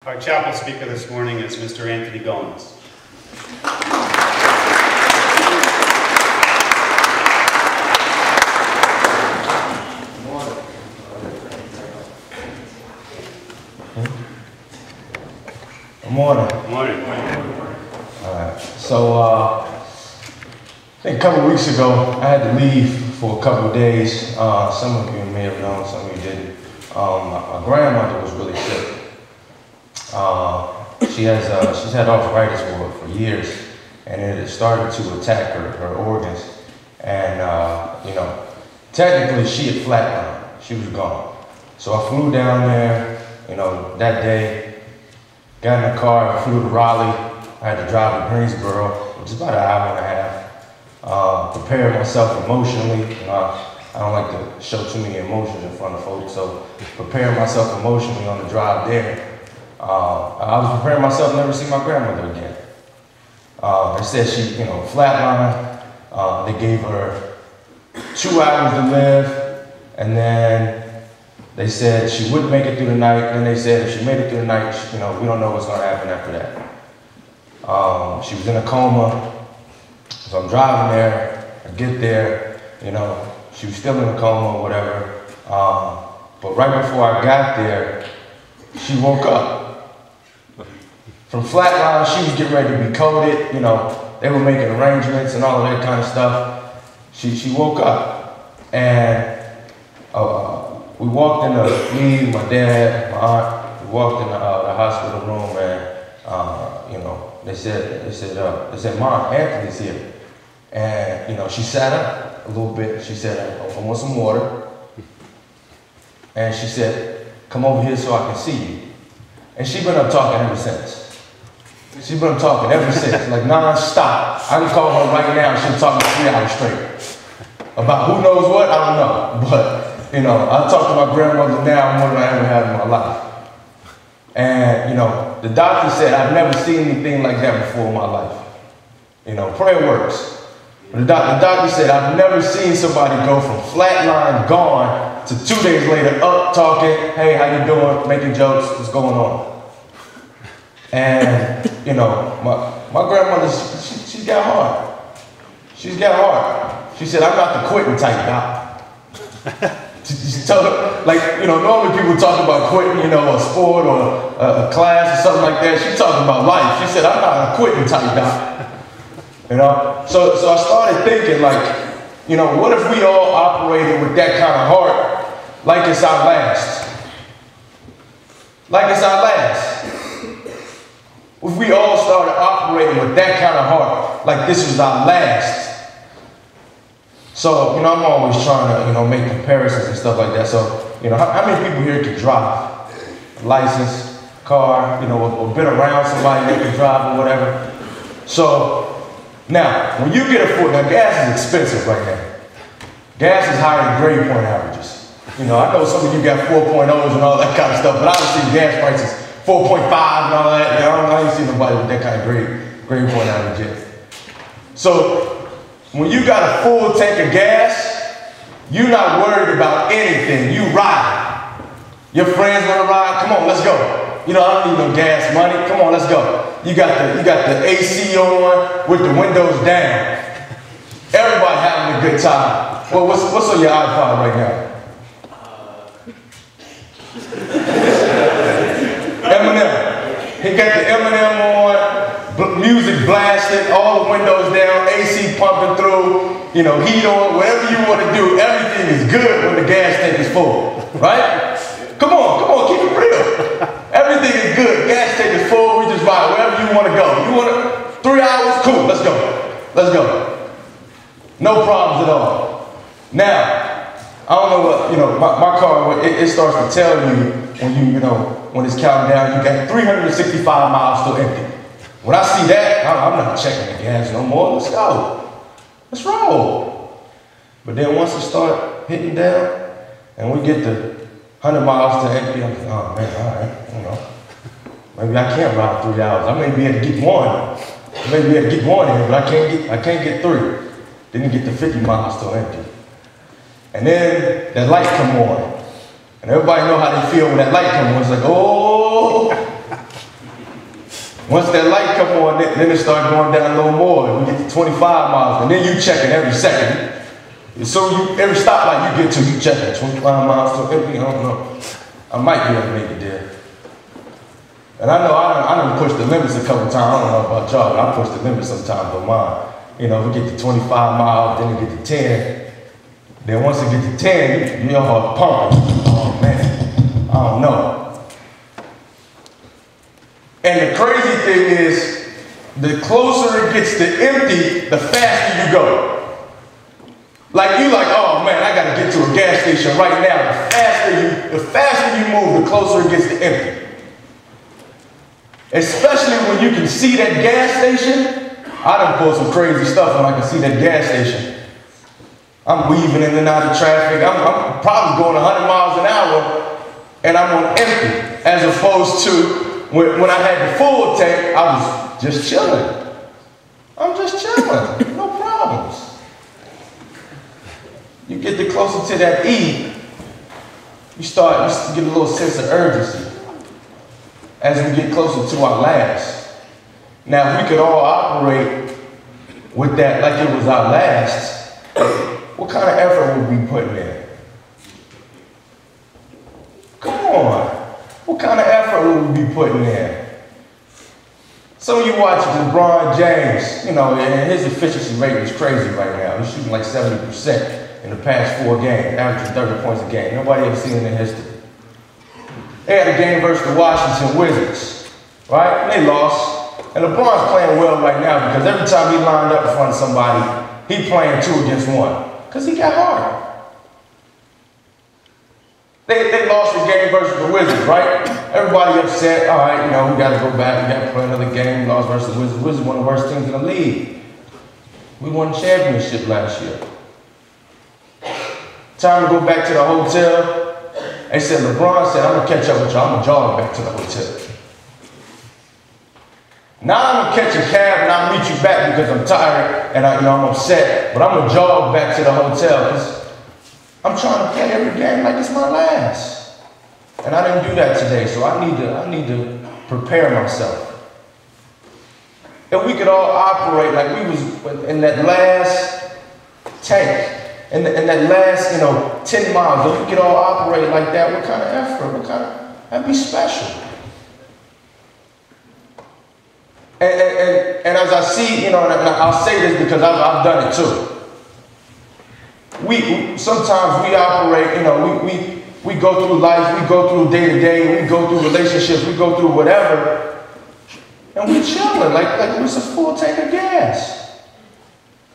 Our chapel speaker this morning is Mr. Anthony Goins. Good morning. Good morning. All right. So, I think a couple of weeks ago, I had to leave for a couple of days. Some of you may have known, some of you didn't. My grandmother was really sick. She's had arthritis for years, and it had started to attack her organs. And technically she had flatlined. She was gone. So I flew down there, that day. Got in the car, flew to Raleigh. I had to drive to Greensboro, which is about an hour and a half. Prepared myself emotionally. I don't like to show too many emotions in front of folks, so preparing myself emotionally on the drive there. I was preparing myself never to see my grandmother again. They said she, flatlined. They gave her 2 hours to live, and then they said she wouldn't make it through the night. Then they said if she made it through the night, we don't know what's going to happen after that. She was in a coma. So I'm driving there. I get there. She was still in a coma or whatever. But right before I got there, she woke up. From flatline, she was getting ready to be coded. They were making arrangements and all of that kind of stuff. She woke up, and we walked in me, my dad, my aunt, we walked in the hospital room, and they said, Mom, Anthony's here. And she sat up a little bit. She said, I want some water. And she said, come over here so I can see you. And she's been up talking ever since. She's been up talking ever since, like non-stop. I can call her right now, she'll talk me 3 hours straight. About who knows what, I don't know. But I talk to my grandmother now more than I ever have in my life. And, the doctor said, I've never seen anything like that before in my life. Prayer works. But the doctor said, I've never seen somebody go from flatline, gone, to 2 days later, up, talking, hey, how you doing, making jokes, what's going on? And, my grandmother, she's got heart. She's got heart. She said, I'm not the quitting type, doc. She told her, normally people talk about quitting, a sport or a class or something like that. She's talking about life. She said, I'm not a quitting type, doc. So I started thinking, what if we all operated with that kind of heart, like it's our last? Like it's our last. If we all started operating with that kind of heart, like this was our last. So, I'm always trying to, make comparisons and stuff like that. So, how many people here can drive? License, car, or been around somebody that can drive or whatever. So, now, when you get a now gas is expensive right now. Gas is higher than grade point averages. I know some of you got 4.0s and all that kind of stuff, but I don't see gas prices 4.5 and all that. I ain't seen nobody with that kind of grade point average yet. So, when you got a full tank of gas, you're not worried about anything. You ride. Your friends want to ride. Come on, let's go. I don't need no gas money. Come on, let's go. You got the AC on with the windows down. Everybody having a good time. Well, what's on your iPod right now? Eminem. He got the Eminem on, music blasting, all the windows down, AC pumping through, heat on, whatever you want to do. Everything is good when the gas tank is full, right? Come on, keep it real. Everything is good. Gas tank is full. We just ride wherever you want to go. You want 3 hours? Cool. Let's go. Let's go. No problems at all. Now, I don't know what my car. It starts to tell you when it's counting down. You got 365 miles still empty. When I see that, I'm not checking the gas no more. Let's go. Let's roll. But then once it start hitting down, and we get to 100 miles to empty, I'm like, oh man, all right, maybe I can't ride 3 hours. I may be able to get one. I may be able to get one in, but I can't get 3. Then you get to 50 miles still empty. And then that light come on. And everybody know how they feel when that light come on. It's like, oh, Once that light come on, then it start going down a little more. We get to 25 miles, and then you checking every second. So every stoplight you get to, you checking 25 miles to empty. I don't know. I might be able to make it there. And I know I done pushed the limits a couple times. I don't know about y'all, but I push the limits sometimes on mine. You know, we get to 25 miles, then we get to 10. Then once we get to 10, you're pumping. Oh man, I don't know. And the crazy thing is, the closer it gets to empty, the faster you go. Like you like, oh man, I gotta get to a gas station right now. The faster you move, the closer it gets to empty. Especially when you can see that gas station. I done pulled some crazy stuff when I can see that gas station. I'm weaving in and out of traffic. I'm probably going 100 miles an hour and I'm on empty. As opposed to when I had the full tank, I was just chilling. I'm just chilling, no problems. You get the closer to that E, you start to get a little sense of urgency as we get closer to our last. Now, if we could all operate with that like it was our last, what kind of effort would we be putting in? Come on. What kind of effort would we be putting in? Some of you watch LeBron James, you know, and his efficiency rate is crazy right now. He's shooting like 70% in the past 4 games, averaging 30 points a game. Nobody ever seen it in history. They had a game versus the Washington Wizards, right? And they lost. And LeBron's playing well right now because every time he lined up in front of somebody, he playing 2 against 1 because he got hard. They lost the game versus the Wizards, right? Everybody upset. All right, you know, we got to go back. We got to play another game. We lost versus the Wizards. Wizards one of the worst teams in the league. We won the championship last year. Time to go back to the hotel. They said, LeBron said, I'm going to catch up with y'all. I'm going to jog back to the hotel. Now I'm going to catch a cab and I'll meet you back because I'm tired and I'm upset. But I'm going to jog back to the hotel because I'm trying to play every game like it's my last. And I didn't do that today, so I need to prepare myself. If we could all operate like we was in that last tank, in that last, 10 miles, if we could all operate like that, what kind of effort, that'd be special. And as I see, and I'll say this because I've done it too. Sometimes we operate, we go through life, we go through day to day, we go through relationships, we go through whatever, and we chilling like it's a full tank of gas.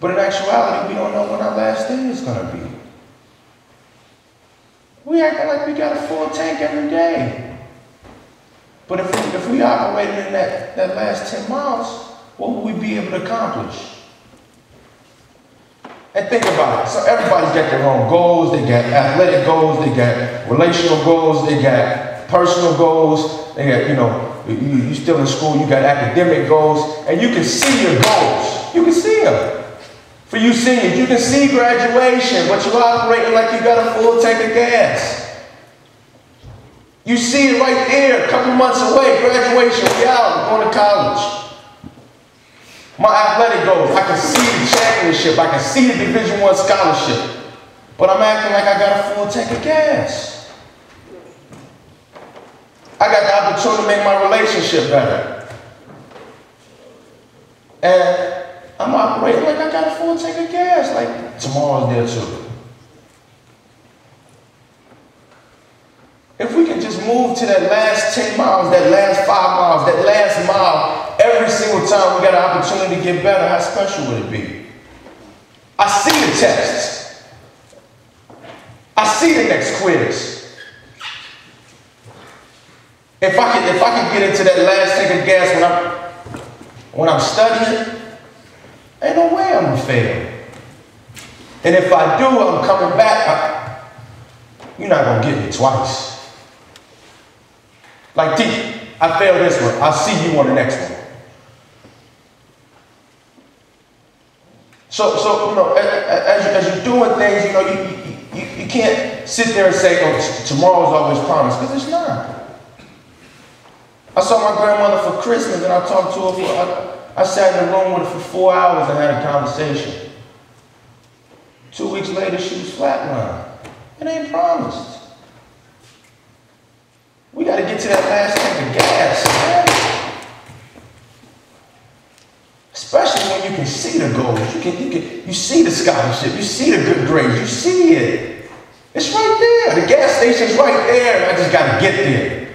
But in actuality, we don't know when our last day is going to be. We acting like we got a full tank every day. But if we operated in that last 10 miles, what would we be able to accomplish? And think about it. So everybody's got their own goals. They got athletic goals. They got relational goals. They got personal goals. They got, you still in school. You got academic goals. And you can see your goals. You can see them. For you seniors, you can see graduation, but you're operating like you got a full tank of gas. You see it right there, a couple months away, graduation, we out, going to college. My athletic goals, I can see the championship, I can see the Division I scholarship, but I'm acting like I got a full tank of gas. I got the opportunity to make my relationship better. And I'm operating like I got a full tank of gas, like tomorrow's there too. If we can just move to that last 10 miles, that last 5 miles, that last mile, every single time we got an opportunity to get better, how special would it be? I see the tests. I see the next quiz. If I can get into that last tank of gas when I'm studying, ain't no way I'm gonna fail. And if I do, I'm coming back. You're not gonna get me twice. Like, T, I failed this one. I'll see you on the next one. So as you're doing things, you can't sit there and say, oh, tomorrow's always promised, because it's not. I saw my grandmother for Christmas and I talked to her I sat in the room with her for 4 hours and had a conversation. 2 weeks later, she was flatlined. It ain't promised. We got to get to that last tank of gas, man. Especially when you can see the goals. You see the scholarship. You see the good grades. You see it. It's right there. The gas station's right there, and I just got to get there.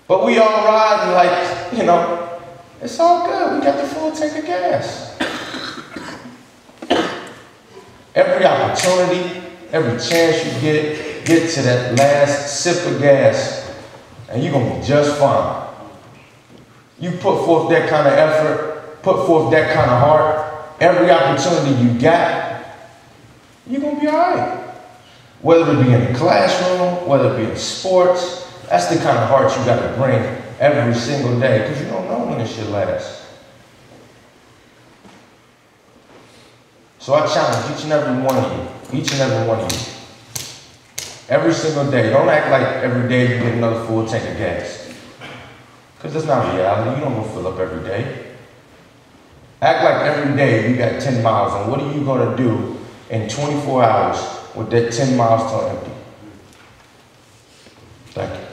But we all riding like, you know, it's all good. We got the full tank of gas. Every opportunity, every chance you get to that last sip of gas, and you're going to be just fine. You put forth that kind of effort, put forth that kind of heart, every opportunity you got, you're going to be all right. Whether it be in the classroom, whether it be in sports, that's the kind of heart you got to bring every single day, because you don't know when this shit lasts. So I challenge each and every one of you, every single day. Don't act like every day you get another full tank of gas. Because that's not reality. You don't go fill up every day. Act like every day you got 10 miles, and what are you going to do in 24 hours with that 10 miles till empty? Thank you.